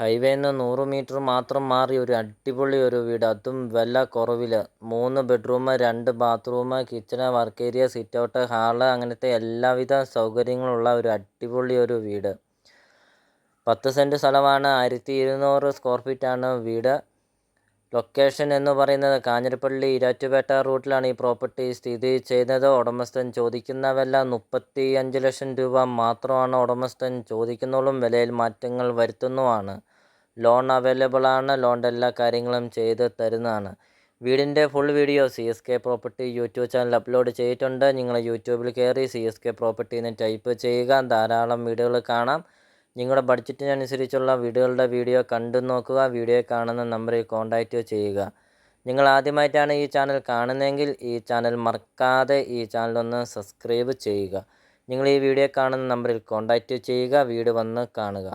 ഹൈവേന്ന് 100 metre മാത്രം മാറി ഒരു അടിപൊളി ഒരു വീട്, അതും വില കുറവിൽ. 3 bedroom, 2 bathroom, kitchen, work area, sit out, hall, അങ്ങനത്തെ എല്ലാവിധ സൗകര്യങ്ങളുള്ള ഒരു അടിപൊളി ഒരു വീട്. 10 സെൻറ്റ് സ്ഥലമാണ്. 1200 സ്ക്വയർ ഫീറ്റാണ് വീട്. ലൊക്കേഷൻ എന്ന് പറയുന്നത് കാഞ്ഞിരപ്പള്ളി ഈരാറ്റുപേട്ട റൂട്ടിലാണ് ഈ പ്രോപ്പർട്ടി സ്ഥിതി ചെയ്യുന്നത്. ഉടമസ്ഥൻ ചോദിക്കുന്ന വില 35 ലക്ഷം രൂപ മാത്രമാണ് ഉടമസ്ഥൻ ചോദിക്കുന്നുള്ളൂ. വിലയിൽ മാറ്റങ്ങൾ വരുത്തുന്നതുമാണ്. ലോൺ അവൈലബിൾ ആണ്. ലോണിൻ്റെ എല്ലാ കാര്യങ്ങളും ചെയ്ത് തരുന്നതാണ്. വീടിൻ്റെ full video CSK property YouTube channel upload ചെയ്തിട്ടുണ്ട്. നിങ്ങൾ യൂട്യൂബിൽ കയറി CSK പ്രോപ്പർട്ടി എന്ന് ടൈപ്പ് ചെയ്യുക. ധാരാളം വീഡിയോകൾ കാണാം. നിങ്ങളുടെ ബഡ്ജറ്റിനനുസരിച്ചുള്ള വീടുകളുടെ വീഡിയോ കണ്ടു നോക്കുക. വീഡിയോ കാണുന്ന നമ്പറിൽ കോൺടാക്റ്റ് ചെയ്യുക. നിങ്ങൾ ആദ്യമായിട്ടാണ് ഈ ചാനൽ കാണുന്നതെങ്കിൽ ഈ ചാനൽ മറക്കാതെ ഈ ചാനലൊന്ന് സബ്സ്ക്രൈബ് ചെയ്യുക. നിങ്ങൾ ഈ വീഡിയോ കാണുന്ന നമ്പറിൽ കോൺടാക്റ്റ് ചെയ്യുക. വീട് വന്ന് കാണുക.